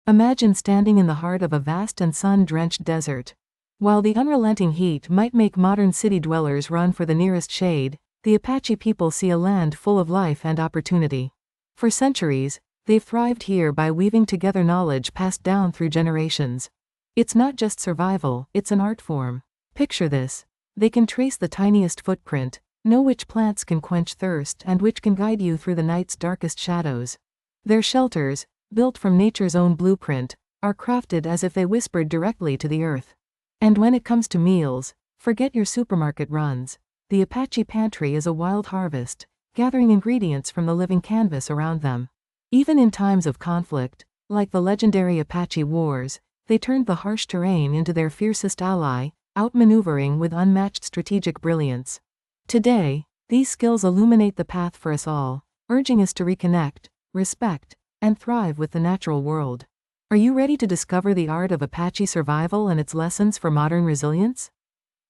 Imagine standing in the heart of a vast and sun-drenched desert. While the unrelenting heat might make modern city dwellers run for the nearest shade, the Apache people see a land full of life and opportunity. For centuries, they've thrived here by weaving together knowledge passed down through generations. It's not just survival, it's an art form. Picture this. They can trace the tiniest footprint, know which plants can quench thirst and which can guide you through the night's darkest shadows. Their shelters, built from nature's own blueprint, are crafted as if they whispered directly to the earth. And when it comes to meals, forget your supermarket runs. The Apache pantry is a wild harvest, gathering ingredients from the living canvas around them. Even in times of conflict, like the legendary Apache Wars, they turned the harsh terrain into their fiercest ally, outmaneuvering with unmatched strategic brilliance. Today, these skills illuminate the path for us all, urging us to reconnect, respect, and thrive with the natural world. Are you ready to discover the art of Apache survival and its lessons for modern resilience?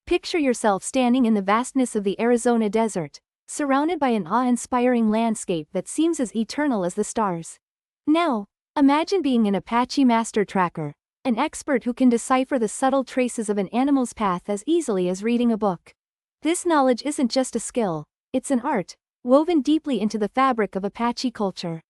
Picture yourself standing in the vastness of the Arizona desert, surrounded by an awe-inspiring landscape that seems as eternal as the stars. Now, imagine being an Apache master tracker, an expert who can decipher the subtle traces of an animal's path as easily as reading a book. This knowledge isn't just a skill, it's an art, woven deeply into the fabric of Apache culture.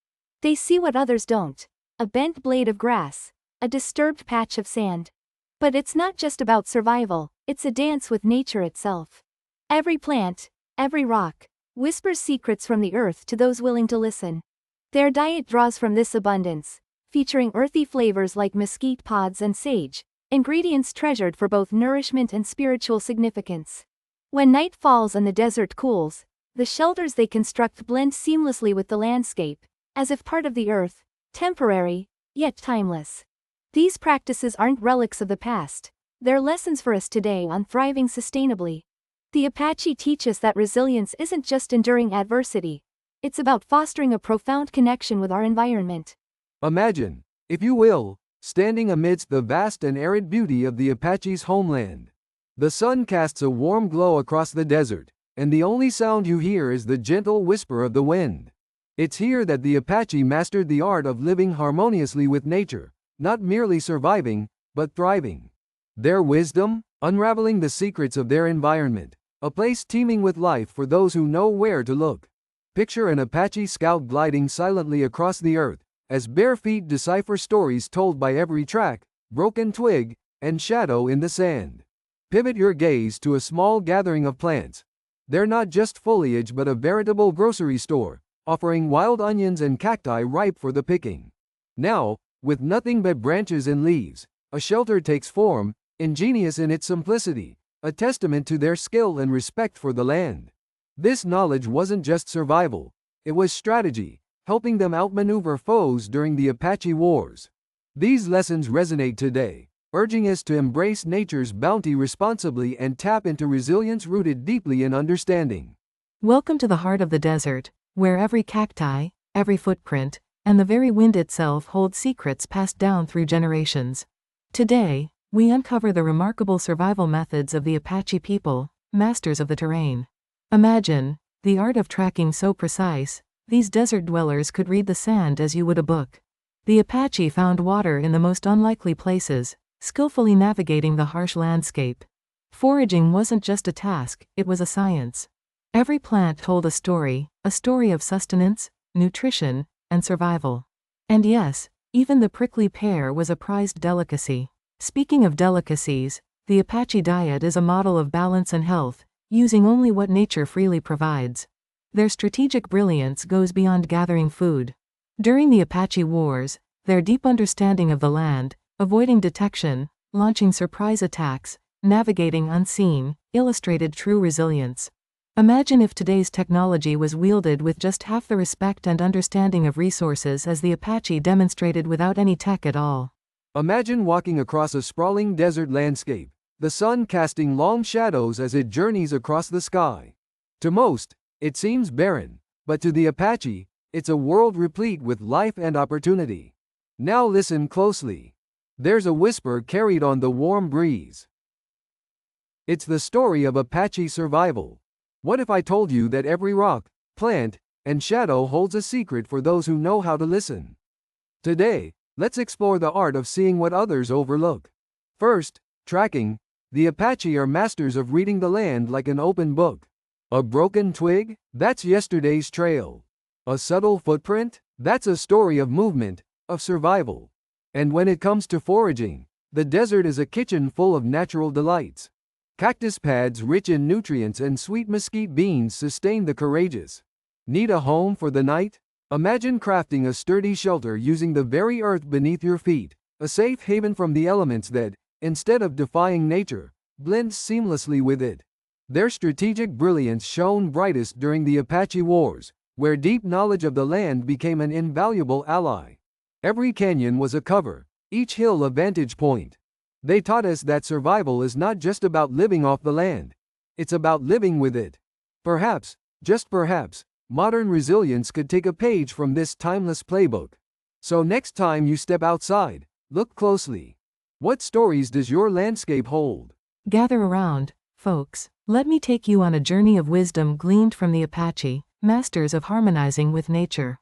They see what others don't: a bent blade of grass, a disturbed patch of sand. But it's not just about survival, it's a dance with nature itself. Every plant, every rock, whispers secrets from the earth to those willing to listen. Their diet draws from this abundance, featuring earthy flavors like mesquite pods and sage, ingredients treasured for both nourishment and spiritual significance. When night falls and the desert cools, the shelters they construct blend seamlessly with the landscape, as if part of the earth, temporary, yet timeless. These practices aren't relics of the past, they're lessons for us today on thriving sustainably. The Apache teach us that resilience isn't just enduring adversity, it's about fostering a profound connection with our environment. Imagine, if you will, standing amidst the vast and arid beauty of the Apache's homeland. The sun casts a warm glow across the desert, and the only sound you hear is the gentle whisper of the wind. It's here that the Apache mastered the art of living harmoniously with nature, not merely surviving, but thriving. Their wisdom, unraveling the secrets of their environment, a place teeming with life for those who know where to look. Picture an Apache scout gliding silently across the earth, as bare feet decipher stories told by every track, broken twig, and shadow in the sand. Pivot your gaze to a small gathering of plants. They're not just foliage but a veritable grocery store, offering wild onions and cacti ripe for the picking. Now, with nothing but branches and leaves, a shelter takes form, ingenious in its simplicity, a testament to their skill and respect for the land. This knowledge wasn't just survival, it was strategy, helping them outmaneuver foes during the Apache Wars. These lessons resonate today, urging us to embrace nature's bounty responsibly and tap into resilience rooted deeply in understanding. Welcome to the heart of the desert, where every cacti, every footprint, and the very wind itself hold secrets passed down through generations. Today, we uncover the remarkable survival methods of the Apache people, masters of the terrain. Imagine, the art of tracking so precise, these desert dwellers could read the sand as you would a book. The Apache found water in the most unlikely places, skillfully navigating the harsh landscape. Foraging wasn't just a task, it was a science. Every plant told a story of sustenance, nutrition, and survival. And yes, even the prickly pear was a prized delicacy. Speaking of delicacies, the Apache diet is a model of balance and health, using only what nature freely provides. Their strategic brilliance goes beyond gathering food. During the Apache Wars, their deep understanding of the land, avoiding detection, launching surprise attacks, navigating unseen, illustrated true resilience. Imagine if today's technology was wielded with just half the respect and understanding of resources as the Apache demonstrated without any tech at all. Imagine walking across a sprawling desert landscape, the sun casting long shadows as it journeys across the sky. To most, it seems barren, but to the Apache, it's a world replete with life and opportunity. Now listen closely. There's a whisper carried on the warm breeze. It's the story of Apache survival. What if I told you that every rock, plant, and shadow holds a secret for those who know how to listen? Today, Let's explore the art of seeing what others overlook. First, tracking. The Apache are masters of reading the land like an open book. A broken twig? That's yesterday's trail. A subtle footprint? That's a story of movement, of survival. And when it comes to foraging, the desert is a kitchen full of natural delights. Cactus pads rich in nutrients and sweet mesquite beans sustain the courageous. Need a home for the night? Imagine crafting a sturdy shelter using the very earth beneath your feet, a safe haven from the elements that, instead of defying nature, blends seamlessly with it. Their strategic brilliance shone brightest during the Apache Wars, where deep knowledge of the land became an invaluable ally. Every canyon was a cover, each hill a vantage point. They taught us that survival is not just about living off the land. It's about living with it. Perhaps, just perhaps, modern resilience could take a page from this timeless playbook. So next time you step outside, look closely. What stories does your landscape hold? Gather around, folks. Let me take you on a journey of wisdom gleaned from the Apache, masters of harmonizing with nature.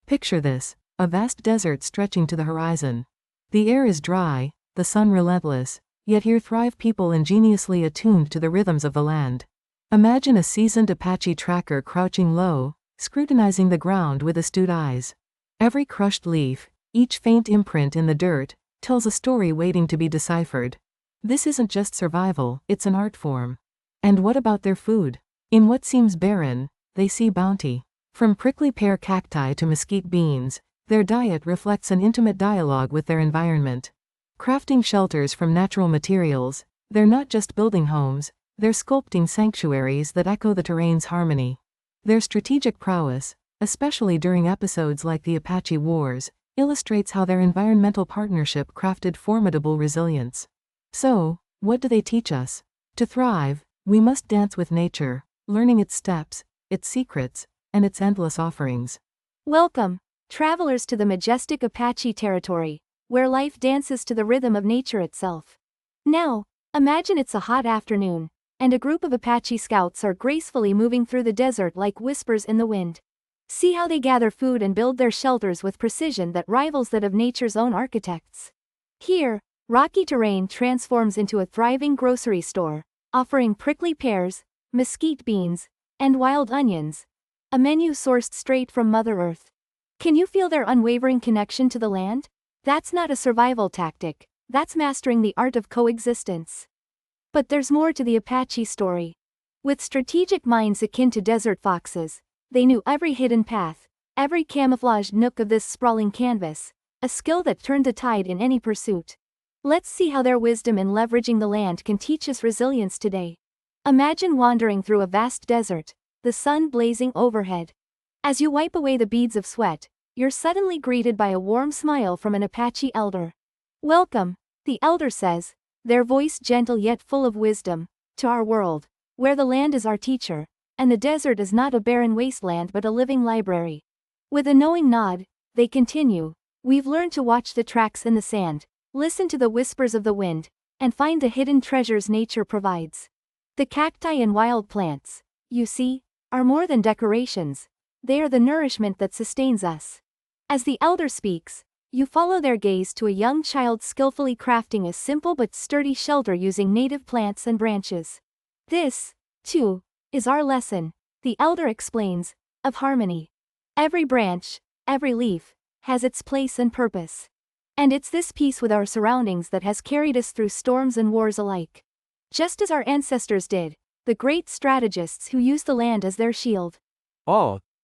Picture this, a vast desert stretching to the horizon. The air is dry, the sun relentless, yet here thrive people ingeniously attuned to the rhythms of the land. Imagine a seasoned Apache tracker crouching low, scrutinizing the ground with astute eyes. Every crushed leaf, each faint imprint in the dirt, tells a story waiting to be deciphered. This isn't just survival, it's an art form. And what about their food? In what seems barren, they see bounty. From prickly pear cacti to mesquite beans, their diet reflects an intimate dialogue with their environment. Crafting shelters from natural materials, they're not just building homes, they're sculpting sanctuaries that echo the terrain's harmony. Their strategic prowess, especially during episodes like the Apache Wars, illustrates how their environmental partnership crafted formidable resilience. So, what do they teach us? To thrive, we must dance with nature, learning its steps, its secrets, and its endless offerings. Welcome, travelers, to the majestic Apache territory, where life dances to the rhythm of nature itself. Now, imagine it's a hot afternoon, and a group of Apache scouts are gracefully moving through the desert like whispers in the wind. See how they gather food and build their shelters with precision that rivals that of nature's own architects. Here, rocky terrain transforms into a thriving grocery store, offering prickly pears, mesquite beans, and wild onions, a menu sourced straight from Mother Earth. Can you feel their unwavering connection to the land? That's not a survival tactic, that's mastering the art of coexistence. But there's more to the Apache story. With strategic minds akin to desert foxes, they knew every hidden path, every camouflaged nook of this sprawling canvas, a skill that turned the tide in any pursuit. Let's see how their wisdom in leveraging the land can teach us resilience today. Imagine wandering through a vast desert, the sun blazing overhead. As you wipe away the beads of sweat, you're suddenly greeted by a warm smile from an Apache elder. Welcome, the elder says, their voice gentle yet full of wisdom, to our world, where the land is our teacher, and the desert is not a barren wasteland but a living library. With a knowing nod, they continue, we've learned to watch the tracks in the sand, listen to the whispers of the wind, and find the hidden treasures nature provides. The cacti and wild plants, you see, are more than decorations, they are the nourishment that sustains us. As the elder speaks, you follow their gaze to a young child skillfully crafting a simple but sturdy shelter using native plants and branches. This, too, is our lesson, the elder explains, of harmony. Every branch, every leaf, has its place and purpose. And it's this peace with our surroundings that has carried us through storms and wars alike. Just as our ancestors did, the great strategists who used the land as their shield.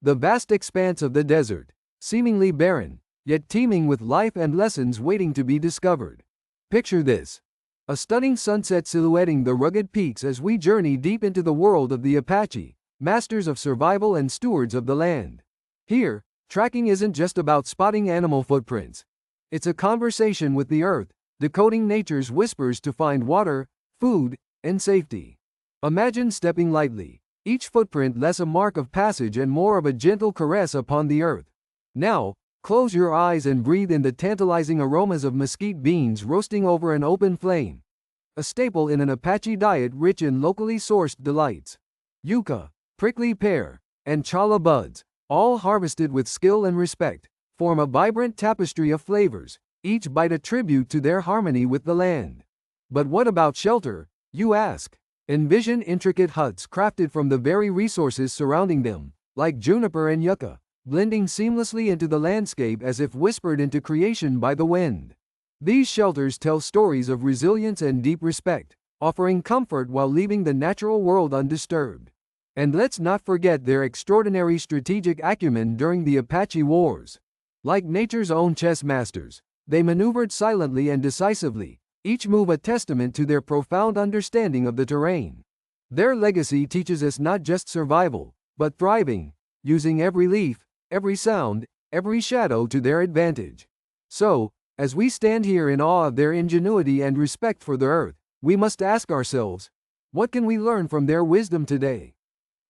The vast expanse of the desert, seemingly barren, yet teeming with life and lessons waiting to be discovered. Picture this. A stunning sunset silhouetting the rugged peaks as we journey deep into the world of the Apache, masters of survival and stewards of the land. Here, tracking isn't just about spotting animal footprints. It's a conversation with the earth, decoding nature's whispers to find water, food, and safety. Imagine stepping lightly, each footprint less a mark of passage and more of a gentle caress upon the earth. Now, close your eyes and breathe in the tantalizing aromas of mesquite beans roasting over an open flame. A staple in an Apache diet rich in locally sourced delights. Yucca, prickly pear, and chala buds, all harvested with skill and respect, form a vibrant tapestry of flavors, each bite a tribute to their harmony with the land. But what about shelter, you ask? Envision intricate huts crafted from the very resources surrounding them, like juniper and yucca, blending seamlessly into the landscape as if whispered into creation by the wind. These shelters tell stories of resilience and deep respect, offering comfort while leaving the natural world undisturbed. And let's not forget their extraordinary strategic acumen during the Apache Wars. Like nature's own chess masters, they maneuvered silently and decisively, each move a testament to their profound understanding of the terrain. Their legacy teaches us not just survival, but thriving, using every leaf, every sound, every shadow to their advantage. So, as we stand here in awe of their ingenuity and respect for the earth, we must ask ourselves, what can we learn from their wisdom today?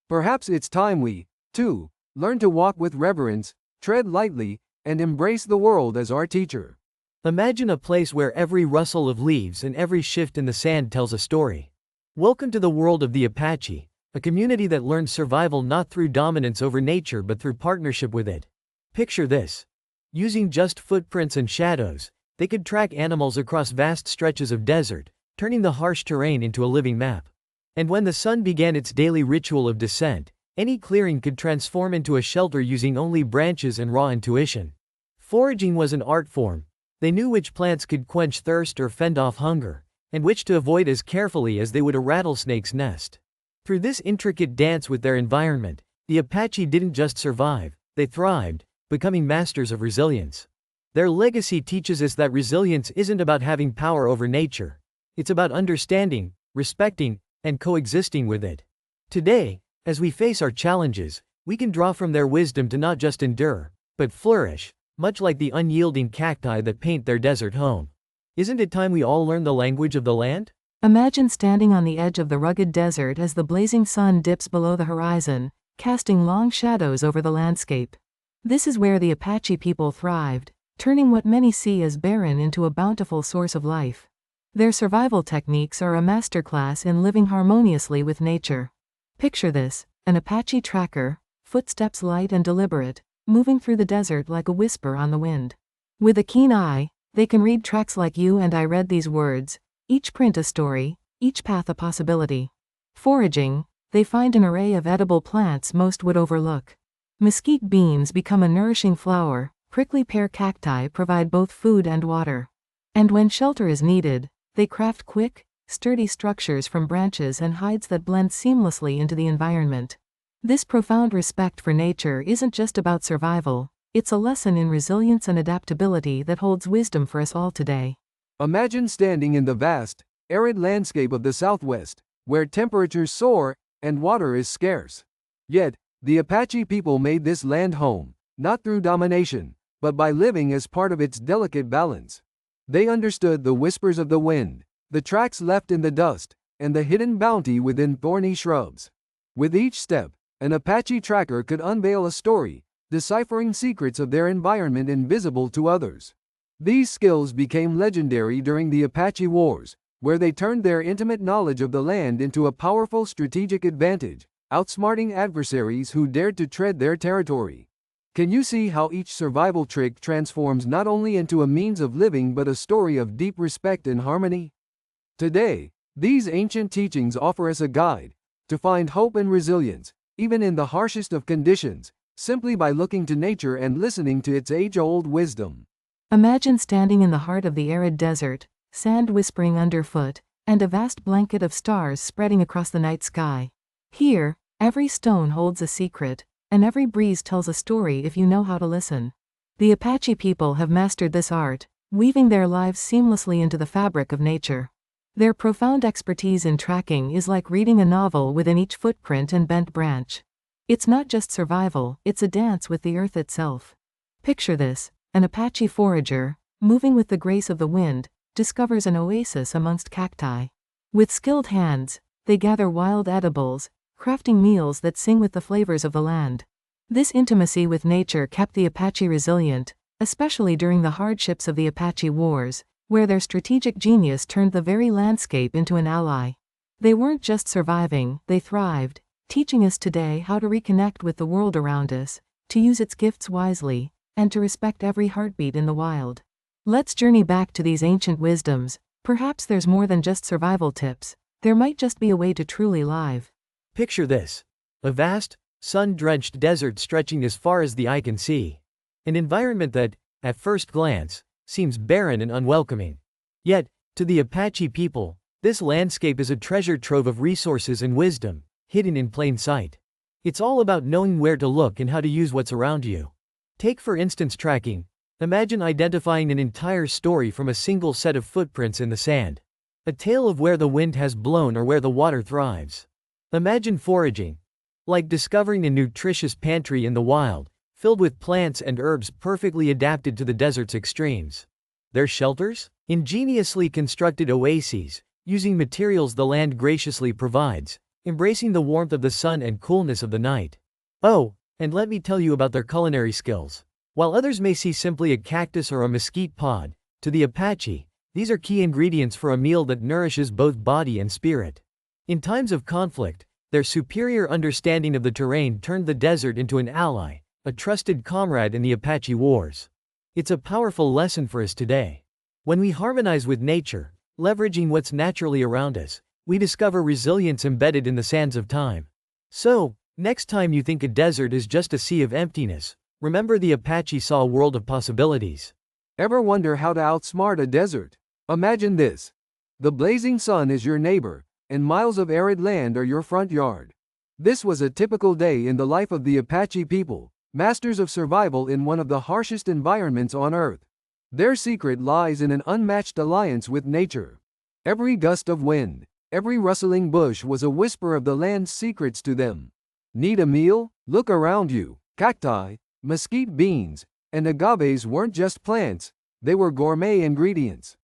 Perhaps it's time we, too, learn to walk with reverence, tread lightly, and embrace the world as our teacher. Imagine a place where every rustle of leaves and every shift in the sand tells a story. Welcome to the world of the Apache, a community that learns survival not through dominance over nature but through partnership with it. Picture this. Using just footprints and shadows, they could track animals across vast stretches of desert, turning the harsh terrain into a living map. And when the sun began its daily ritual of descent, any clearing could transform into a shelter using only branches and raw intuition. Foraging was an art form. They knew which plants could quench thirst or fend off hunger, and which to avoid as carefully as they would a rattlesnake's nest. Through this intricate dance with their environment, the Apache didn't just survive, they thrived, becoming masters of resilience. Their legacy teaches us that resilience isn't about having power over nature. It's about understanding, respecting, and coexisting with it. Today, as we face our challenges, we can draw from their wisdom to not just endure, but flourish, much like the unyielding cacti that paint their desert home. Isn't it time we all learn the language of the land? Imagine standing on the edge of the rugged desert as the blazing sun dips below the horizon, casting long shadows over the landscape. This is where the Apache people thrived, turning what many see as barren into a bountiful source of life. Their survival techniques are a masterclass in living harmoniously with nature. Picture this, an Apache tracker, footsteps light and deliberate, moving through the desert like a whisper on the wind. With a keen eye, they can read tracks like you and I read these words, each print a story, each path a possibility. Foraging, they find an array of edible plants most would overlook. Mesquite beans become a nourishing flower, prickly pear cacti provide both food and water. And when shelter is needed, they craft quick, sturdy structures from branches and hides that blend seamlessly into the environment. This profound respect for nature isn't just about survival, it's a lesson in resilience and adaptability that holds wisdom for us all today. Imagine standing in the vast, arid landscape of the Southwest, where temperatures soar and water is scarce. Yet, the Apache people made this land home, not through domination, but by living as part of its delicate balance. They understood the whispers of the wind, the tracks left in the dust, and the hidden bounty within thorny shrubs. With each step, an Apache tracker could unveil a story, deciphering secrets of their environment invisible to others. These skills became legendary during the Apache Wars, where they turned their intimate knowledge of the land into a powerful strategic advantage, outsmarting adversaries who dared to tread their territory. Can you see how each survival trick transforms not only into a means of living but a story of deep respect and harmony? Today, these ancient teachings offer us a guide to find hope and resilience, even in the harshest of conditions, simply by looking to nature and listening to its age-old wisdom. Imagine standing in the heart of the arid desert, sand whispering underfoot, and a vast blanket of stars spreading across the night sky. Here, every stone holds a secret, and every breeze tells a story if you know how to listen. The Apache people have mastered this art, weaving their lives seamlessly into the fabric of nature. Their profound expertise in tracking is like reading a novel within each footprint and bent branch. It's not just survival, it's a dance with the earth itself. Picture this, an Apache forager, moving with the grace of the wind, discovers an oasis amongst cacti. With skilled hands, they gather wild edibles, crafting meals that sing with the flavors of the land. This intimacy with nature kept the Apache resilient, especially during the hardships of the Apache Wars, where their strategic genius turned the very landscape into an ally. They weren't just surviving, they thrived, teaching us today how to reconnect with the world around us, to use its gifts wisely, and to respect every heartbeat in the wild. Let's journey back to these ancient wisdoms. Perhaps there's more than just survival tips. There might just be a way to truly live. Picture this. A vast, sun-drenched desert stretching as far as the eye can see. An environment that, at first glance, seems barren and unwelcoming. Yet, to the Apache people, this landscape is a treasure trove of resources and wisdom, hidden in plain sight. It's all about knowing where to look and how to use what's around you. Take for instance tracking. Imagine identifying an entire story from a single set of footprints in the sand. A tale of where the wind has blown or where the water thrives. Imagine foraging. Like discovering a nutritious pantry in the wild, filled with plants and herbs perfectly adapted to the desert's extremes. Their shelters? Ingeniously constructed oases, using materials the land graciously provides, embracing the warmth of the sun and coolness of the night. Oh, and let me tell you about their culinary skills. While others may see simply a cactus or a mesquite pod, to the Apache, these are key ingredients for a meal that nourishes both body and spirit. In times of conflict, their superior understanding of the terrain turned the desert into an ally, a trusted comrade in the Apache Wars. It's a powerful lesson for us today. When we harmonize with nature, leveraging what's naturally around us, we discover resilience embedded in the sands of time. So, next time you think a desert is just a sea of emptiness, remember the Apache saw a world of possibilities. Ever wonder how to outsmart a desert? Imagine this. The blazing sun is your neighbor, and miles of arid land are your front yard. This was a typical day in the life of the Apache people, masters of survival in one of the harshest environments on Earth. Their secret lies in an unmatched alliance with nature. Every gust of wind, every rustling bush was a whisper of the land's secrets to them. Need a meal? Look around you. Cacti, mesquite beans, and agaves weren't just plants, they were gourmet ingredients.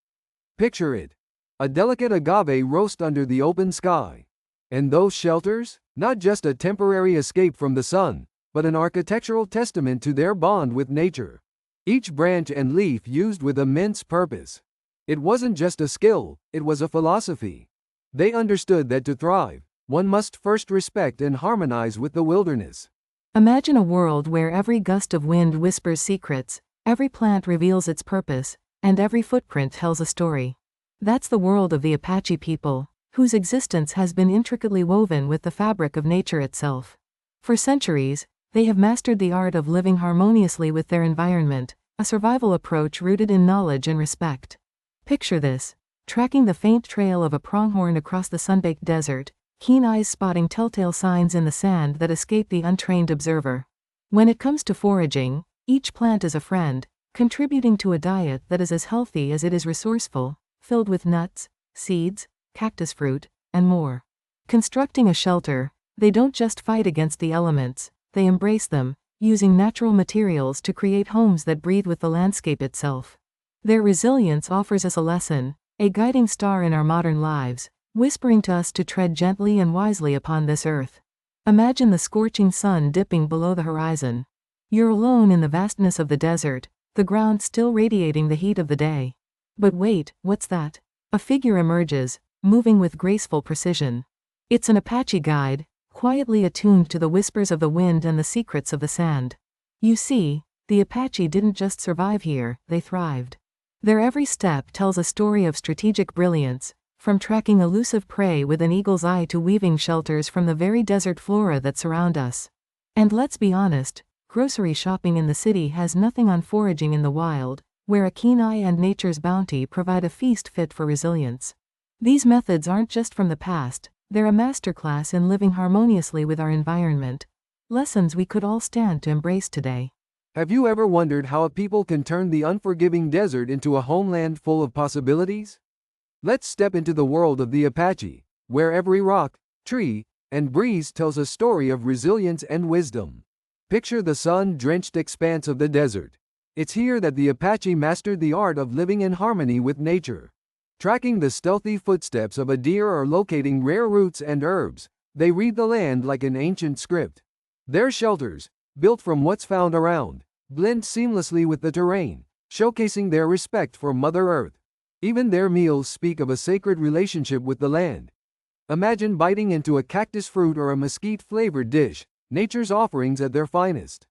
Picture it. A delicate agave roast under the open sky. And those shelters? Not just a temporary escape from the sun, but an architectural testament to their bond with nature. Each branch and leaf used with immense purpose. It wasn't just a skill, it was a philosophy. They understood that to thrive, one must first respect and harmonize with the wilderness. Imagine a world where every gust of wind whispers secrets, every plant reveals its purpose, and every footprint tells a story. That's the world of the Apache people, whose existence has been intricately woven with the fabric of nature itself. For centuries, they have mastered the art of living harmoniously with their environment, a survival approach rooted in knowledge and respect. Picture this, tracking the faint trail of a pronghorn across the sun-baked desert, keen eyes spotting telltale signs in the sand that escape the untrained observer. When it comes to foraging, each plant is a friend, contributing to a diet that is as healthy as it is resourceful, filled with nuts, seeds, cactus fruit, and more. Constructing a shelter, they don't just fight against the elements, they embrace them, using natural materials to create homes that breathe with the landscape itself. Their resilience offers us a lesson, a guiding star in our modern lives, whispering to us to tread gently and wisely upon this earth. Imagine the scorching sun dipping below the horizon. You're alone in the vastness of the desert, the ground still radiating the heat of the day. But wait, what's that? A figure emerges, moving with graceful precision. It's an Apache guide, quietly attuned to the whispers of the wind and the secrets of the sand. You see, the Apache didn't just survive here, they thrived. Their every step tells a story of strategic brilliance, from tracking elusive prey with an eagle's eye to weaving shelters from the very desert flora that surround us. And let's be honest, grocery shopping in the city has nothing on foraging in the wild, where a keen eye and nature's bounty provide a feast fit for resilience. These methods aren't just from the past, they're a masterclass in living harmoniously with our environment. Lessons we could all stand to embrace today. Have you ever wondered how a people can turn the unforgiving desert into a homeland full of possibilities? Let's step into the world of the Apache, where every rock, tree, and breeze tells a story of resilience and wisdom. Picture the sun-drenched expanse of the desert. It's here that the Apache mastered the art of living in harmony with nature. Tracking the stealthy footsteps of a deer or locating rare roots and herbs, they read the land like an ancient script. Their shelters, built from what's found around, blend seamlessly with the terrain, showcasing their respect for Mother Earth. Even their meals speak of a sacred relationship with the land. Imagine biting into a cactus fruit or a mesquite-flavored dish, nature's offerings at their finest.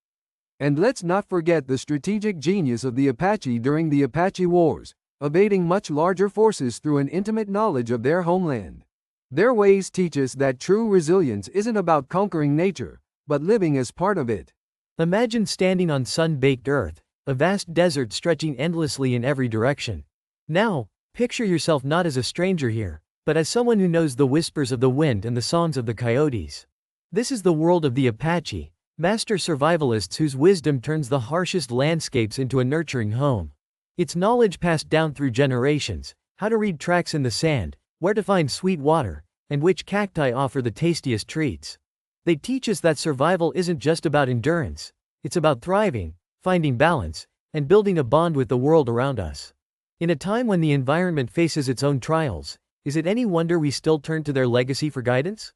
And let's not forget the strategic genius of the Apache during the Apache Wars, evading much larger forces through an intimate knowledge of their homeland. Their ways teach us that true resilience isn't about conquering nature, but living as part of it. Imagine standing on sun-baked earth, a vast desert stretching endlessly in every direction. Now, picture yourself not as a stranger here, but as someone who knows the whispers of the wind and the songs of the coyotes. This is the world of the Apache, master survivalists whose wisdom turns the harshest landscapes into a nurturing home. It's knowledge passed down through generations, how to read tracks in the sand, where to find sweet water, and which cacti offer the tastiest treats. They teach us that survival isn't just about endurance, it's about thriving, finding balance, and building a bond with the world around us. In a time when the environment faces its own trials, is it any wonder we still turn to their legacy for guidance?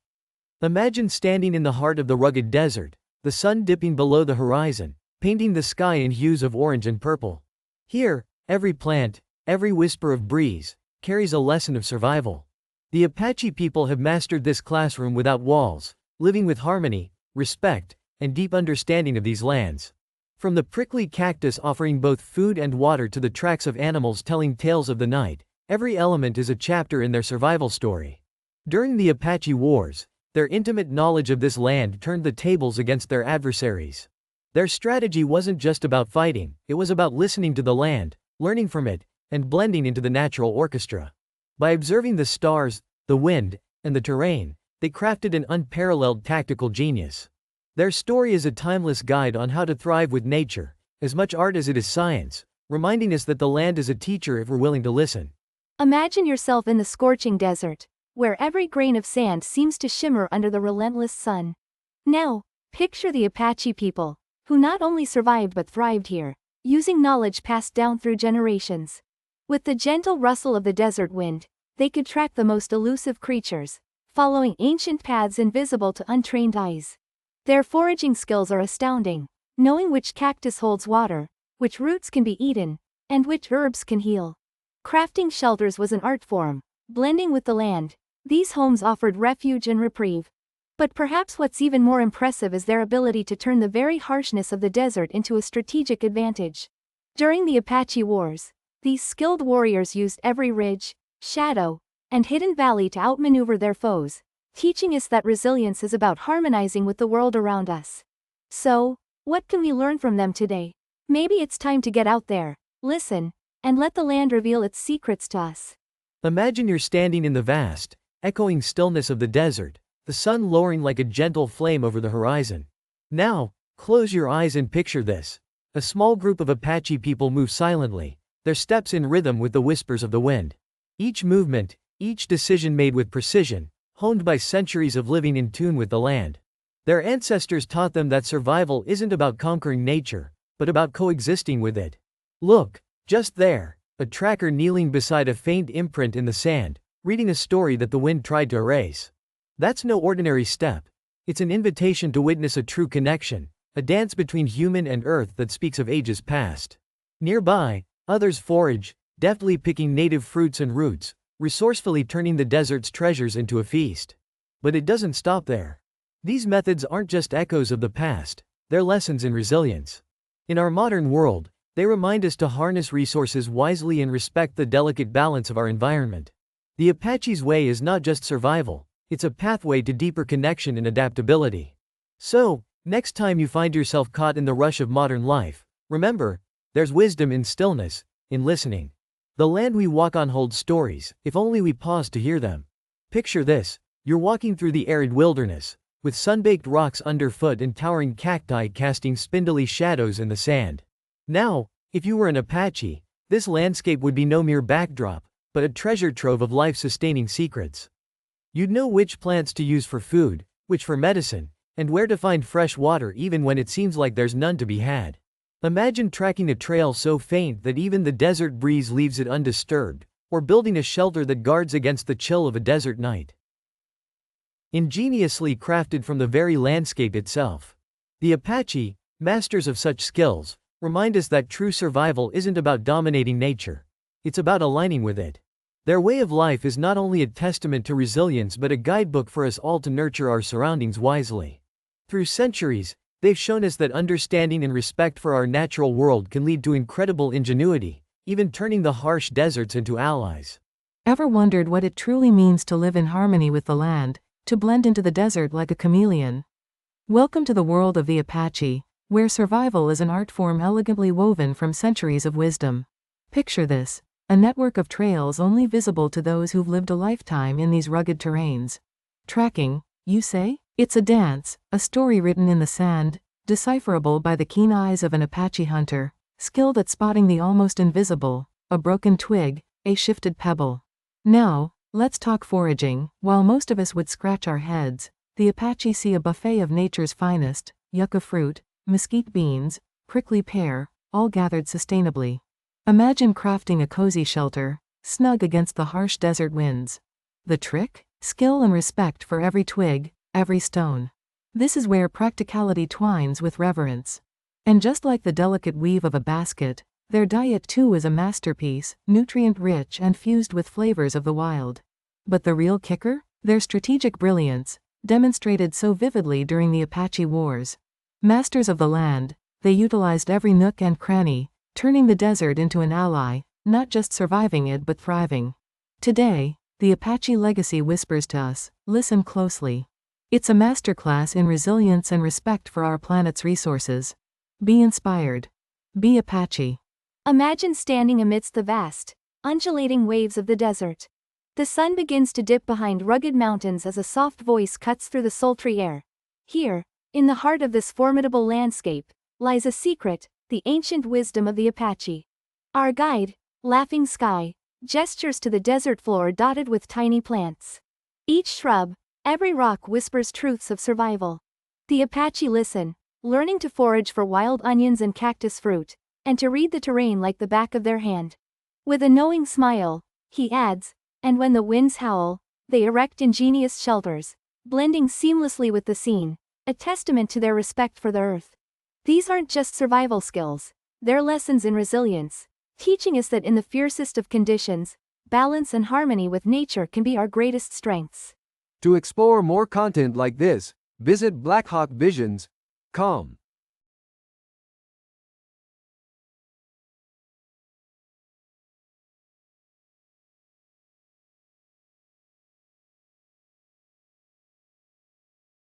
Imagine standing in the heart of the rugged desert, the sun dipping below the horizon, painting the sky in hues of orange and purple. Here, every plant, every whisper of breeze, carries a lesson of survival. The Apache people have mastered this classroom without walls, living with harmony, respect, and deep understanding of these lands. From the prickly cactus offering both food and water to the tracks of animals telling tales of the night, every element is a chapter in their survival story. During the Apache Wars, their intimate knowledge of this land turned the tables against their adversaries. Their strategy wasn't just about fighting, it was about listening to the land, learning from it, and blending into the natural orchestra. By observing the stars, the wind, and the terrain, they crafted an unparalleled tactical genius. Their story is a timeless guide on how to thrive with nature, as much art as it is science, reminding us that the land is a teacher if we're willing to listen. Imagine yourself in the scorching desert, where every grain of sand seems to shimmer under the relentless sun. Now, picture the Apache people, who not only survived but thrived here, using knowledge passed down through generations. With the gentle rustle of the desert wind, they could track the most elusive creatures, following ancient paths invisible to untrained eyes. Their foraging skills are astounding, knowing which cactus holds water, which roots can be eaten, and which herbs can heal. Crafting shelters was an art form, blending with the land. These homes offered refuge and reprieve. But perhaps what's even more impressive is their ability to turn the very harshness of the desert into a strategic advantage. During the Apache Wars, these skilled warriors used every ridge, shadow, and hidden valley to outmaneuver their foes, teaching us that resilience is about harmonizing with the world around us. So, what can we learn from them today? Maybe it's time to get out there, listen, and let the land reveal its secrets to us. Imagine you're standing in the vast, echoing stillness of the desert, the sun lowering like a gentle flame over the horizon. Now, close your eyes and picture this. A small group of Apache people move silently, their steps in rhythm with the whispers of the wind. Each movement, each decision made with precision, honed by centuries of living in tune with the land. Their ancestors taught them that survival isn't about conquering nature, but about coexisting with it. Look, just there, a tracker kneeling beside a faint imprint in the sand, reading a story that the wind tried to erase. That's no ordinary step. It's an invitation to witness a true connection, a dance between human and earth that speaks of ages past. Nearby, others forage, deftly picking native fruits and roots, resourcefully turning the desert's treasures into a feast. But it doesn't stop there. These methods aren't just echoes of the past, they're lessons in resilience. In our modern world, they remind us to harness resources wisely and respect the delicate balance of our environment. The Apache's way is not just survival, it's a pathway to deeper connection and adaptability. So, next time you find yourself caught in the rush of modern life, remember, there's wisdom in stillness, in listening. The land we walk on holds stories, if only we pause to hear them. Picture this, you're walking through the arid wilderness, with sun-baked rocks underfoot and towering cacti casting spindly shadows in the sand. Now, if you were an Apache, this landscape would be no mere backdrop, but a treasure trove of life-sustaining secrets. You'd know which plants to use for food, which for medicine, and where to find fresh water even when it seems like there's none to be had. Imagine tracking a trail so faint that even the desert breeze leaves it undisturbed, or building a shelter that guards against the chill of a desert night. Ingeniously crafted from the very landscape itself. The Apache, masters of such skills, remind us that true survival isn't about dominating nature. It's about aligning with it. Their way of life is not only a testament to resilience but a guidebook for us all to nurture our surroundings wisely. Through centuries, They've shown us that understanding and respect for our natural world can lead to incredible ingenuity, even turning the harsh deserts into allies. Ever wondered what it truly means to live in harmony with the land, to blend into the desert like a chameleon? Welcome to the world of the Apache, where survival is an art form elegantly woven from centuries of wisdom. Picture this: a network of trails only visible to those who've lived a lifetime in these rugged terrains. Tracking, you say? It's a dance, a story written in the sand, decipherable by the keen eyes of an Apache hunter, skilled at spotting the almost invisible, a broken twig, a shifted pebble. Now, let's talk foraging. While most of us would scratch our heads, the Apache see a buffet of nature's finest: yucca fruit, mesquite beans, prickly pear, all gathered sustainably. Imagine crafting a cozy shelter, snug against the harsh desert winds. The trick? Skill and respect for every twig, every stone. This is where practicality twines with reverence. And just like the delicate weave of a basket, their diet too is a masterpiece, nutrient-rich and fused with flavors of the wild. But the real kicker? Their strategic brilliance, demonstrated so vividly during the Apache Wars. Masters of the land, they utilized every nook and cranny, turning the desert into an ally, not just surviving it but thriving. Today, the Apache legacy whispers to us, listen closely. It's a masterclass in resilience and respect for our planet's resources. Be inspired. Be Apache. Imagine standing amidst the vast, undulating waves of the desert. The sun begins to dip behind rugged mountains as a soft voice cuts through the sultry air. Here, in the heart of this formidable landscape, lies a secret, the ancient wisdom of the Apache. Our guide, Laughing Sky, gestures to the desert floor dotted with tiny plants. Each shrub, every rock whispers truths of survival. The Apache listen, learning to forage for wild onions and cactus fruit, and to read the terrain like the back of their hand. With a knowing smile, he adds, and when the winds howl, they erect ingenious shelters, blending seamlessly with the scene, a testament to their respect for the earth. These aren't just survival skills, they're lessons in resilience, teaching us that in the fiercest of conditions, balance and harmony with nature can be our greatest strengths. To explore more content like this, visit BlackHawk Visions.com.